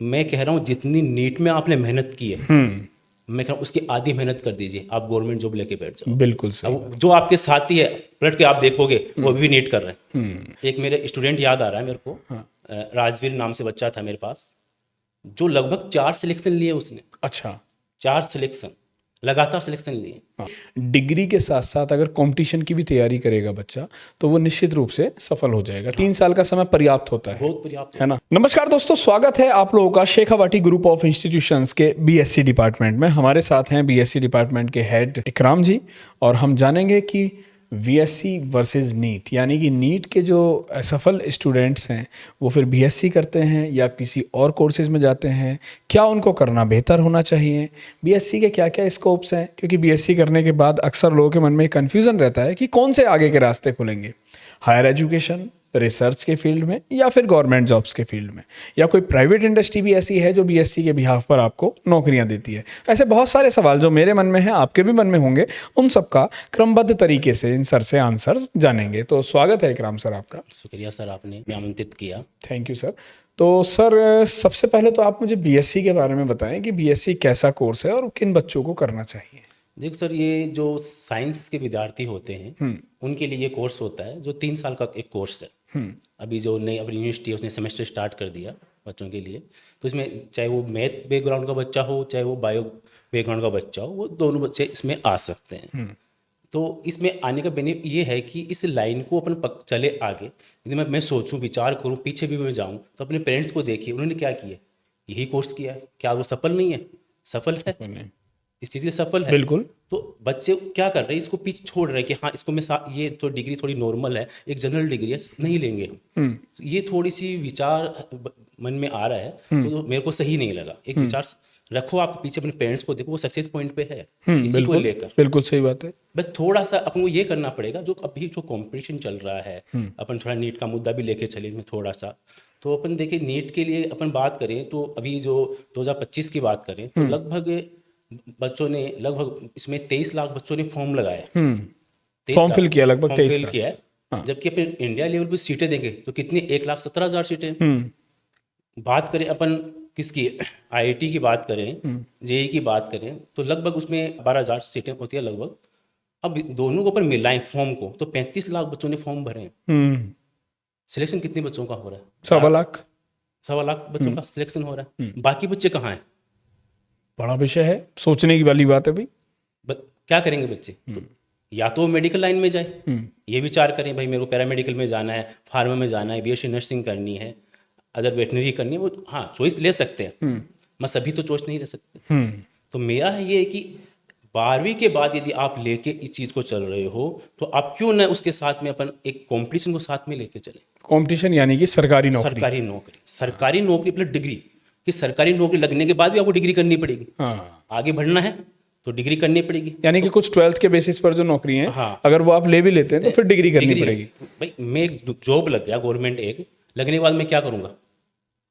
मैं कह रहा हूँ जितनी नीट में आपने मेहनत की है, मैं कह रहा हूँ उसकी आधी मेहनत कर दीजिए, आप गवर्नमेंट जॉब लेके बैठ जाओ। बिल्कुल सही। अब जो आपके साथी है पलट के आप देखोगे वो अभी भी नीट कर रहे हैं। एक मेरे स्टूडेंट याद आ रहा है मेरे को, राजवीर नाम से बच्चा था मेरे पास, जो लगभग 4 सिलेक्शन लिए उसने। अच्छा। 4 सिलेक्शन लगातार सिलेक्शन लिए। हाँ, डिग्री के साथ साथ अगर कंपटीशन की भी तैयारी करेगा बच्चा तो वो निश्चित रूप से सफल हो जाएगा। 3 साल का समय पर्याप्त होता बहुत पर्याप्त है ना। नमस्कार दोस्तों, स्वागत है आप लोगों का शेखावाटी ग्रुप ऑफ इंस्टीट्यूशंस के बीएससी डिपार्टमेंट में। हमारे साथ हैं बीएससी डिपार्टमेंट के हेड इकराम जी, और हम जानेंगे कि बीएससी वर्सेस नीट, यानी कि नीट के जो असफल स्टूडेंट्स हैं वो फिर बीएससी करते हैं या किसी और कोर्सेज में जाते हैं, क्या उनको करना बेहतर होना चाहिए, बीएससी के क्या क्या स्कोप्स हैं। क्योंकि बीएससी करने के बाद अक्सर लोगों के मन में कन्फ्यूज़न रहता है कि कौन से आगे के रास्ते खुलेंगे, हायर एजुकेशन, रिसर्च के फील्ड में, या फिर गवर्नमेंट जॉब्स के फील्ड में, या कोई प्राइवेट इंडस्ट्री भी ऐसी है जो बीएससी के बिहाफ पर आपको नौकरियां देती है। ऐसे बहुत सारे सवाल जो मेरे मन में हैं, आपके भी मन में होंगे, उन सब का क्रमबद्ध तरीके से इन सर से आंसर्स जानेंगे। तो स्वागत है इकराम सर आपका। शुक्रिया सर, आपने आमंत्रित किया। Thank you sir. तो सर, सबसे पहले तो आप मुझे बीएससी के बारे में बताएं कि बीएससी कैसा कोर्स है और किन बच्चों को करना चाहिए। देखो सर, ये जो साइंस के विद्यार्थी होते हैं उनके लिए ये कोर्स होता है जो 3 साल का एक कोर्स है। अभी जो नई अपनी यूनिवर्सिटी है उसने सेमेस्टर स्टार्ट कर दिया बच्चों के लिए। तो इसमें चाहे वो मैथ बैकग्राउंड का बच्चा हो चाहे वो बायो बैकग्राउंड का बच्चा हो, वो दोनों बच्चे इसमें आ सकते हैं। तो इसमें आने का बेनिफिट ये है कि इस लाइन को अपन चले आगे। यदि मैं सोचूं, विचार करूं, पीछे भी मैं जाऊं, तो अपने पेरेंट्स को देखिए, उन्होंने क्या किया, यही कोर्स किया है, क्या वो सफल नहीं है? सफल है, इस चीज़ के सफल है। बिल्कुल। तो बच्चे क्या कर रहे हैं, इसको पीछे छोड़ रहे हैं कि हाँ इसको मैं ये तो डिग्री थोड़ी नॉर्मल है, एक जनरल डिग्री है, नहीं लेंगे हम। तो ये थोड़ी सी विचार मन में आ रहा है, तो मेरे को सही नहीं लगा। एक विचार रखो, आप पीछे अपने पेरेंट्स को देखो, वो सक्सेस पॉइंट पे है इसी को बिल्कुल लेकर। बिल्कुल सही बात है। बस थोड़ा सा अपन को ये करना पड़ेगा, जो अभी जो कंपटीशन चल रहा है, अपन थोड़ा नीट का मुद्दा भी लेके चले में थोड़ा सा। तो अपन देखिए, नीट के लिए अपन बात करें तो अभी जो 2025 की बात करें तो लगभग बच्चों ने, लगभग इसमें 23 लाख बच्चों ने फॉर्म लगाया है। 23 फॉर्म लाख फिल किया, लगभग फॉर्म 23 फिल लाख। किया है। हाँ। जबकि अपन इंडिया लेवल पे सीटें देंगे तो कितनी, 1,17,000 सीटें। बात करें अपन किसकी, आईआईटी की बात करें, जेई की बात करें, तो लगभग उसमें 12,000 सीटें होती है लगभग। अब दोनों को अपन मिलाएं फॉर्म को, तो 35 लाख बच्चों ने फॉर्म भरे हैं। सिलेक्शन कितने बच्चों का हो रहा है? 1.25 लाख। 1.25 लाख बच्चों का सिलेक्शन हो रहा है। बाकी बच्चे कहाँ हैं? बड़ा विषय है, सोचने की वाली बात है भाई। क्या करेंगे बच्चे? तो या तो मेडिकल लाइन में जाए, ये विचार करें भाई मेरे को पैरामेडिकल में जाना है, फार्मा में जाना है, बीएससी नर्सिंग करनी है, अदर वेटनरी करनी है, वो हाँ चॉइस ले सकते हैं। मैं सभी तो चॉइस नहीं ले सकते। तो मेरा है ये कि 12वीं के बाद यदि आप लेके इस चीज़ को चल रहे हो, तो आप क्यों ना उसके साथ में अपन एक कंपटीशन को साथ में लेके चले। कंपटीशन यानी कि सरकारी नौकरी। सरकारी नौकरी प्लस डिग्री, कि सरकारी नौकरी लगने के बाद भी आपको डिग्री करनी पड़ेगी। हाँ। आगे बढ़ना है तो डिग्री करनी पड़ेगी। यानी कि कुछ 12th के बेसिस पर जो नौकरी है, हाँ, अगर वो आप ले भी लेते हैं तो फिर डिग्री करनी पड़ेगी। भाई मैं एक जॉब लग गया गवर्नमेंट, एक लगने के बाद मैं क्या करूंगा?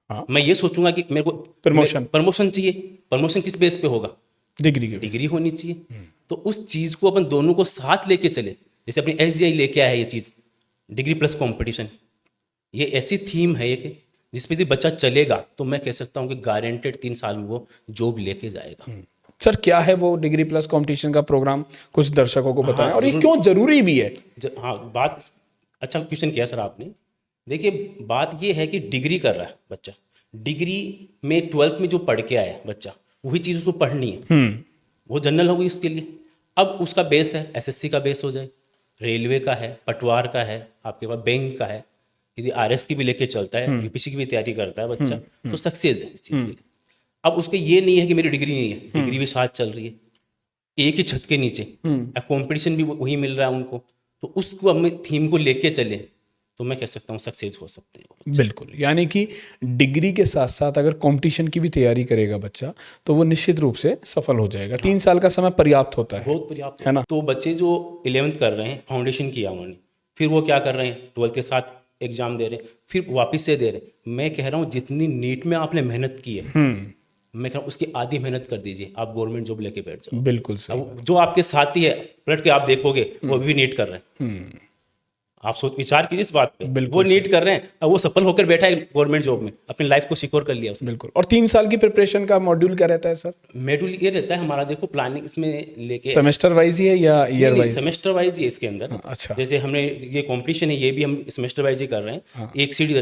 हाँ। मैं ये सोचूंगा कि मेरे को प्रमोशन चाहिए। प्रमोशन किस बेस पे होगा? डिग्री होनी चाहिए। तो उस चीज़ को अपन दोनों को साथ लेके चले, जैसे अपनी एसजीआई लेके आया है ये चीज़, डिग्री प्लस कंपटीशन। ये ऐसी थीम है कि जिस पे यदि बच्चा चलेगा तो मैं कह सकता हूँ कि गारंटेड 3 साल में वो जॉब लेके जाएगा। सर, क्या है वो डिग्री प्लस कंपटीशन का प्रोग्राम, कुछ दर्शकों को बताएं। और ये क्यों जरूरी भी है? हाँ, बात अच्छा क्वेश्चन किया सर आपने। देखिए, बात ये है कि डिग्री कर रहा है बच्चा, डिग्री में 12th में जो पढ़ के आया बच्चा, वही चीज़ उसको पढ़नी है। वो जनरल होगी उसके लिए। अब उसका बेस है, एसएससी का बेस हो जाए, रेलवे का है, पटवार का है, आपके पास बैंक का है, यदि आरएस की भी लेके चलता है, यूपीसी की भी तैयारी करता है बच्चा, तो सक्सेस है इस चीज़ के लिए। अब उसके ये नहीं है कि मेरी डिग्री नहीं है, डिग्री भी साथ चल रही है, एक ही छत के नीचे, कंपटीशन भी वही मिल रहा है उनको। तो उसको हम थीम को लेके चले तो मैं कह सकता हूँ सक्सेस हो सकते हैं। बिल्कुल, यानी कि डिग्री के साथ साथ अगर कंपटीशन की भी तैयारी करेगा बच्चा तो वो निश्चित रूप से सफल हो जाएगा। 3 साल का समय पर्याप्त होता है। बहुत पर्याप्त है ना। तो बच्चे जो 11th कर रहे हैं, फाउंडेशन किया उन्होंने, फिर वो क्या कर रहे हैं, 12th के साथ एग्जाम दे रहे हैं, फिर वापस से दे रहे हैं। मैं कह रहा हूँ जितनी नीट में आपने मेहनत की है, मैं कह रहा हूँ उसकी आधी मेहनत कर दीजिए, आप गवर्नमेंट जॉब लेके बैठ जाओ। बिल्कुल सही। अब जो आपके साथी है पलट के आप देखोगे वो अभी भी नीट कर रहे हैं। आप सोच विचार कीजिए इस बात पे। बिल्कुल वो नीट कर रहे हैं, अब वो सफल होकर बैठा है गवर्नमेंट जॉब में, अपनी लाइफ को सिक्योर कर लिया उसने। बिल्कुल। और 3 साल की प्रिपरेशन का मॉड्यूल क्या रहता है सर? मेडुल ये रहता है हमारा, देखो प्लानिंग इसमें लेके सेमेस्टर वाइज ही है या ईयर वाइज? सेमेस्टर वाइज ही है इसके अंदर। अच्छा। जैसे हमने ये कंपटीशन है, ये भी हम सेमेस्टर वाइज ही कर रहे हैं। एक सीडी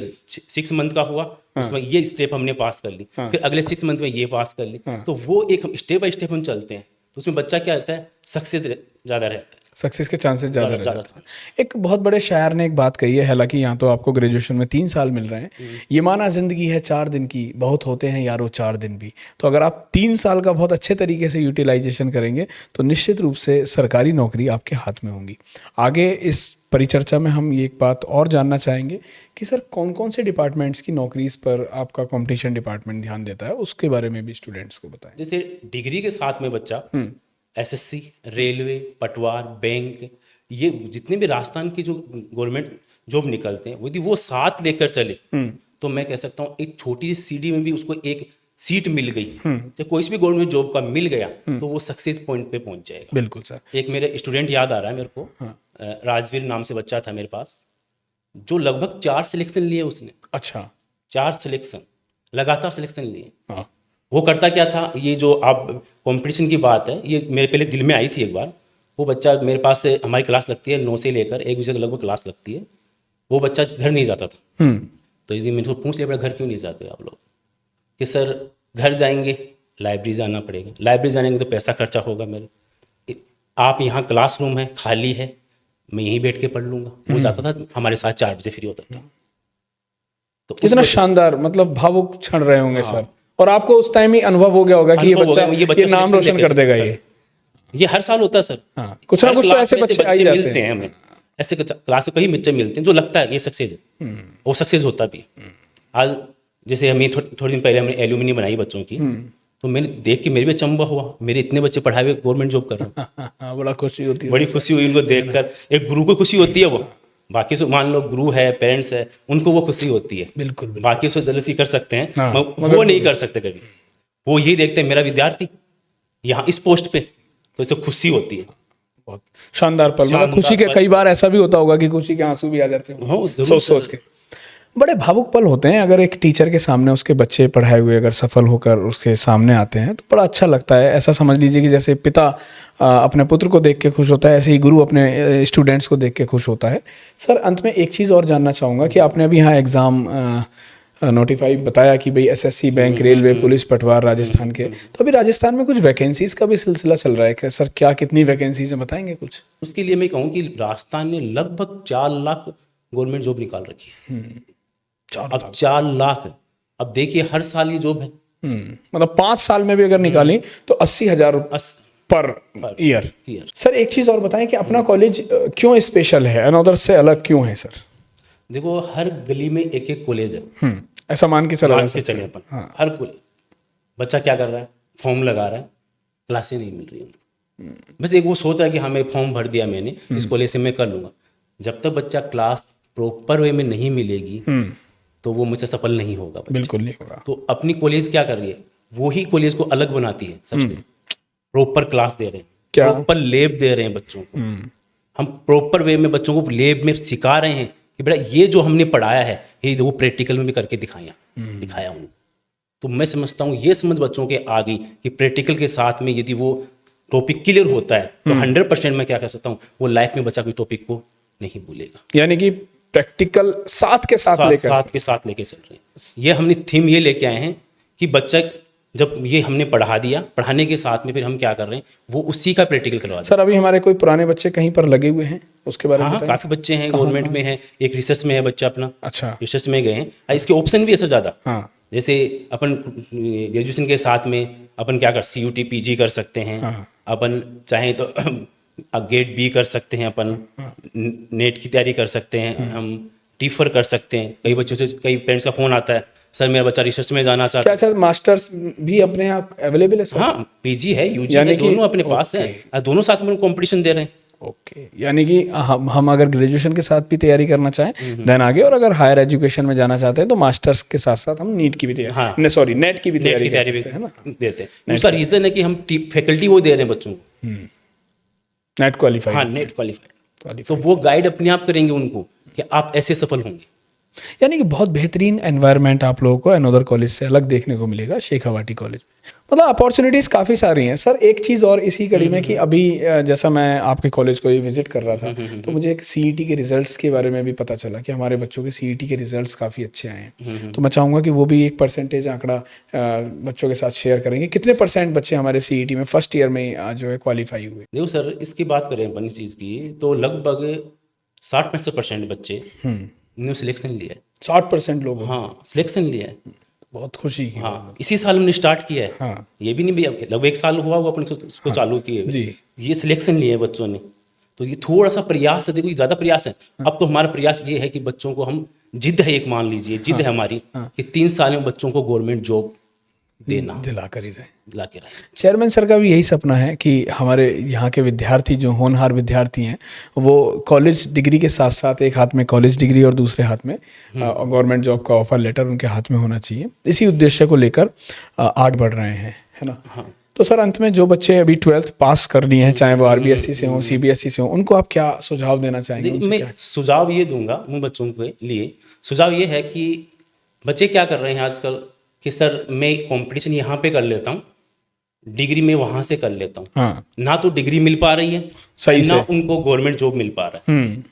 6 मंथ का हुआ, उसमें ये स्टेप हमने पास कर ली, फिर अगले 6 मंथ में ये पास कर ली, तो वो एक स्टेप बाय स्टेप हम चलते हैं। तो उसमें बच्चा क्या रहता है, सक्सेस ज़्यादा रहता है, सक्सेस के चांसेस ज़्यादा रहते हैं। चांस। एक बहुत बड़े शायर ने एक बात कही है, हालांकि यहाँ तो आपको ग्रेजुएशन में 3 साल मिल रहे हैं। ये माना जिंदगी है 4 दिन की, बहुत होते हैं यारो 4 दिन भी। तो अगर आप 3 साल का बहुत अच्छे तरीके से यूटिलाइजेशन करेंगे तो निश्चित रूप से सरकारी नौकरी आपके हाथ में होंगी। आगे इस परिचर्चा में हम ये एक बात और जानना चाहेंगे कि सर कौन कौन से डिपार्टमेंट्स की नौकरीज पर आपका कंपटीशन डिपार्टमेंट ध्यान देता है, उसके बारे में भी स्टूडेंट्स को बताएं। जैसे डिग्री के साथ में बच्चा एसएससी, रेलवे, पटवार, बैंक, ये जितने भी राजस्थान की जो गवर्नमेंट जॉब निकलते हैं यदि वो साथ लेकर चले तो मैं कह सकता हूँ एक छोटी सी सीडी में भी उसको एक सीट मिल गई, चाहे कोई सी भी गवर्नमेंट जॉब का मिल गया तो वो सक्सेस पॉइंट पे पहुंच जाएगा। बिल्कुल सर। एक मेरे स्टूडेंट याद आ रहा है मेरे को, राजवीर नाम से बच्चा था मेरे पास, जो लगभग 4 सिलेक्शन लिए उसने। अच्छा। 4 सिलेक्शन, लगातार सिलेक्शन लिए। हाँ। वो करता क्या था, ये जो आप कंपटीशन की बात है, ये मेरे पहले दिल में आई थी एक बार। वो बच्चा मेरे पास से, हमारी क्लास लगती है 9 से लेकर 1 बजे तक लगभग क्लास लगती है। वो बच्चा घर नहीं जाता था। तो यदि मैंने पूछ लिया, घर क्यों नहीं जाते आप लोग? कि सर घर जाएंगे लाइब्रेरी जाना पड़ेगा, लाइब्रेरी जाएंगे तो पैसा खर्चा होगा मेरे, आप यहाँ क्लासरूम है खाली है, मैं यहीं बैठ के पढ़ लूँगा। वो जाता था हमारे साथ 4 बजे फ्री होता था। तो इतना शानदार, मतलब भावुक क्षण रहे होंगे सर। और आपको उस टाइम ही अनुभव हो गया होगा कि ये बच्चा ये नाम रोशन कर देगा। ये हर साल होता है सर। हाँ, कुछ ना कुछ तो ऐसे बच्चे आ ही जाते मिलते हैं हमें, ऐसे क्लास में कई बच्चे मिलते हैं जो लगता है ये सक्सेस है, वो सक्सेस होता भी है। आज जैसे हमें थोड़े दिन पहले हमने एल्यूमिनी बनाई बच्चों की, तो मैंने देख के मेरे भी अचंभा हुआ, मेरे इतने बच्चे पढ़ाए हुए गवर्नमेंट जॉब कर रहे हैं। बड़ा खुशी होती है, बड़ी खुशी हुई उनको देखकर। एक गुरु को खुशी होती है, वो बाकी से मान लो गुरु है, पेरेंट्स है, उनको वो खुशी होती है। बिल्कुल। बाकी से जलसी कर सकते हैं, वो नहीं कर सकते कभी। वो ये देखते हैं मेरा विद्यार्थी यहाँ इस पोस्ट पे, तो इसे खुशी होती है। बहुत शानदार पल, मतलब खुशी के कई बार ऐसा भी होता होगा कि खुशी के आंसू भी आ जाते हैं सोच के। बड़े भावुक पल होते हैं। अगर एक टीचर के सामने उसके बच्चे पढ़ाए हुए अगर सफल होकर उसके सामने आते हैं तो बड़ा अच्छा लगता है। ऐसा समझ लीजिए कि जैसे पिता अपने पुत्र को देख के खुश होता है, ऐसे ही गुरु अपने स्टूडेंट्स को देख के खुश होता है। सर अंत में एक चीज़ और जानना चाहूँगा कि आपने अभी यहाँ एग्ज़ाम नोटिफाई बताया कि भाई एसएससी, बैंक, रेलवे, पुलिस, पटवार राजस्थान के, तो अभी राजस्थान में कुछ वैकेंसीज का भी सिलसिला चल रहा है क्या सर? क्या कितनी वैकेंसीज है, बताएंगे कुछ? उसके लिए मैं कहूँ कि राजस्थान ने लगभग 4 लाख गवर्नमेंट जॉब निकाल रखी है। अब 4 लाख, अब देखिए हर साल ये जॉब है। मतलब 5 साल में भी अगर निकालें तो 80,000 पर ईयर। सर एक चीज़ और बताएं कि अपना कॉलेज क्यों स्पेशल है, अनदर से अलग क्यों है सर? देखो हर गली में एक एक कॉलेज है, ऐसा मान के चले अपन। हर कॉलेज, बच्चा क्या कर रहा है, फॉर्म लगा रहा है, क्लासें नहीं मिल रही है। बस एक वो सोच रहा है कि हाँ मैं फॉर्म भर दिया मैंने, इस कॉलेज से मैं कर लूँगा। जब तक बच्चा क्लास प्रॉपर वे में नहीं मिलेगी तो वो मुझसे सफल नहीं होगा। बिल्कुल नहीं होगा। तो अपनी कॉलेज क्या कर रही है, वो ही कॉलेज को अलग बनाती है सबसे। प्रॉपर क्लास दे रहे हैं, प्रॉपर लैब दे रहे हैं बच्चों को। हम प्रॉपर वे में बच्चों को लैब में सिखा रहे हैं कि बेटा ये जो हमने पढ़ाया है ये वो प्रैक्टिकल में भी करके दिखाया उनको। तो मैं समझता हूँ ये समझ बच्चों के आ गई कि प्रैक्टिकल के साथ में यदि वो टॉपिक क्लियर होता है तो 100% मैं क्या कह सकता हूँ, वो लाइफ में बच्चा कोई टॉपिक को नहीं भूलेगा। यानी कि प्रैक्टिकल साथ के साथ लेके चल रहे हैं। ये हमने थीम ये लेके आए हैं कि बच्चा जब ये हमने पढ़ा दिया, पढ़ाने के साथ में फिर हम क्या कर रहे हैं, वो उसी का प्रैक्टिकल करवा दें। सर अभी हमारे कोई पुराने बच्चे कहीं पर लगे हुए हैं, उसके बारे में हाँ, काफी बच्चे हैं, गवर्नमेंट में हैं, एक रिसर्च में है बच्चा अपना। अच्छा, रिसर्च में गए हैं। इसके ऑप्शन भी ऐसा ज़्यादा। हाँ। जैसे अपन ग्रेजुएशन के साथ में अपन क्या कर CUT PG कर सकते हैं। हाँ। अपन चाहें तो गेट B कर सकते हैं, अपन नेट की तैयारी कर सकते हैं, हम टीफर कर सकते हैं। कई बच्चों से, कई पेरेंट्स का फ़ोन आता है, सर मेरा बच्चा रिसर्च में जाना चाहता है। क्या सर मास्टर्स भी अपने आप अवेलेबल है सर? हाँ, PG है, UG है, दोनों अपने पास है, दोनों साथ में कंपटीशन दे रहे हैं। ओके, यानी कि हम अगर ग्रेजुएशन के साथ भी तैयारी करना चाहें देन आगे, और अगर हायर एजुकेशन में जाना चाहते हैं तो मास्टर्स के साथ साथ हम नीट की भी तैयारी, सॉरी नेट की भी तैयारी है ना, देते हैं। उसका रीजन है कि हम फैकल्टी वो दे रहे हैं बच्चों को, नेट क्वालिफाइड। हाँ, नेट क्वालिफाइड। तो वो गाइड अपने आप करेंगे उनको कि आप ऐसे सफल होंगे। यानी कि बहुत बेहतरीन एनवायरनमेंट आप लोगों को अनोदर कॉलेज से अलग देखने को मिलेगा शेखावाटी कॉलेज में। मतलब अपॉर्चुनिटीज़ काफ़ी सारी हैं सर। एक चीज़ और इसी कड़ी में कि अभी जैसा मैं आपके कॉलेज को विजिट कर रहा था तो मुझे एक सीईटी के रिजल्ट्स के बारे में भी पता चला कि हमारे बच्चों के सीईटी के रिजल्ट्स काफ़ी अच्छे आए हैं। तो मैं चाहूँगा कि वो भी एक परसेंटेज आंकड़ा बच्चों के साथ शेयर करेंगे। कितने % बच्चे हमारे सीईटी में फर्स्ट ईयर में जो है क्वालिफाई हुए? देखो सर, इसकी बात करें अपन इस चीज़ की तो लगभग 60-65% बच्चे ने सिलेक्शन लिया है। 60% लोग हैं। हाँ, सिलेक्शन लिया है। बहुत खुशी की बात। हाँ, इसी साल हमने स्टार्ट किया है। हाँ। ये भी नहीं भी लगभग 1 साल हुआ अपने इसको चालू किए हुए। जी। ये सिलेक्शन लिए है बच्चों ने, तो ये थोड़ा सा प्रयास है, देखो ये ज़्यादा प्रयास है। अब तो हमारा प्रयास ये है कि बच्चों को हम जिद है, एक मान लीजिए जिद है हमारी कि 3 साल में बच्चों को गवर्नमेंट जॉब देना, दिला कर ही रहे। दिला के रहे। चेयरमैन सर का भी यही सपना है कि हमारे यहाँ के विद्यार्थी जो होनहार विद्यार्थी हैं वो कॉलेज डिग्री के साथ साथ एक हाथ में कॉलेज डिग्री और दूसरे हाथ में गवर्नमेंट जॉब का ऑफर लेटर उनके हाथ में होना चाहिए। इसी उद्देश्य को लेकर आगे बढ़ रहे हैं, है ना? हाँ। तो सर अंत में जो बच्चे अभी 12th पास कर लिए हैं, चाहे वो आरबीएसई से हों, सीबीएसई से हों, उनको आप क्या सुझाव देना चाहेंगे? देखिए, मैं सुझाव ये दूंगा उन बच्चों के लिए, सुझाव ये है कि बच्चे क्या कर रहे हैं आजकल कि सर मैं कंपटीशन यहाँ पे कर लेता हूँ, डिग्री में वहाँ से कर लेता हूँ। हाँ। ना तो डिग्री मिल पा रही है सही ना से। उनको गवर्नमेंट जॉब मिल पा रहा है।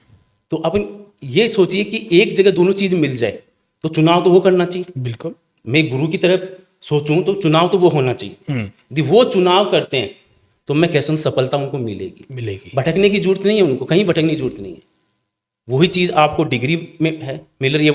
तो अपन ये सोचिए कि एक जगह दोनों चीज़ मिल जाए तो चुनाव तो वो करना चाहिए। बिल्कुल। मैं गुरु की तरफ सोचूं तो चुनाव तो वो होना चाहिए। यदि वो चुनाव करते हैं तो मैं कैसे सफलता उनको मिलेगी। भटकने की जरूरत नहीं है, उनको कहीं भटकने की जरूरत नहीं है। वही चीज़ आपको डिग्री में है मिल रही है,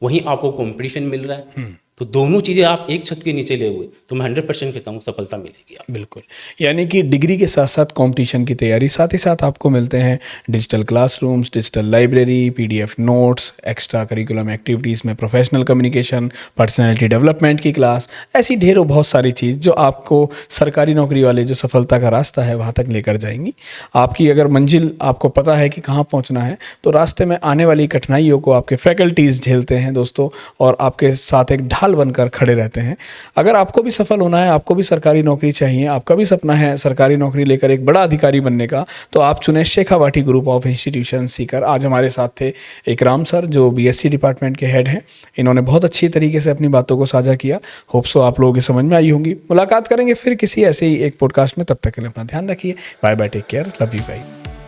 वहीं आपको कंपटीशन मिल रहा है। तो दोनों चीज़ें आप एक छत के नीचे ले हुए तो मैं 100% कहता हूँ सफलता मिलेगी आपको। बिल्कुल। यानी कि डिग्री के साथ साथ कंपटीशन की तैयारी, साथ ही साथ आपको मिलते हैं digital classrooms, digital library, PDF notes, extra curriculum activities में प्रोफेशनल कम्युनिकेशन, पर्सनैलिटी डेवलपमेंट की क्लास, ऐसी ढेरों बहुत सारी चीज़ जो आपको सरकारी नौकरी वाले जो सफलता का रास्ता है वहाँ तक लेकर जाएंगी। आपकी अगर मंजिल आपको पता है कि कहाँ पहुँचना है तो रास्ते में आने वाली कठिनाइयों को आपके फैकल्टीज़ झेलते हैं दोस्तों, और आपके साथ एक ढाल बनकर खड़े रहते हैं। अगर आपको भी सफल होना है, आपको भी सरकारी नौकरी चाहिए, आपका भी सपना है सरकारी नौकरी लेकर एक बड़ा अधिकारी बनने का, तो आप चुने Shekhawati group of institution Sikar. आज हमारे साथ थे इकराम सर जो बीएससी डिपार्टमेंट के हेड हैं। इन्होंने बहुत अच्छी तरीके से अपनी बातों को साझा किया। होप सो आप लोगों की समझ में आई होंगी। मुलाकात करेंगे फिर किसी ऐसे ही एक पॉडकास्ट में, तब तक के लिए अपना ध्यान रखिए। Bye bye, take care, love you bye.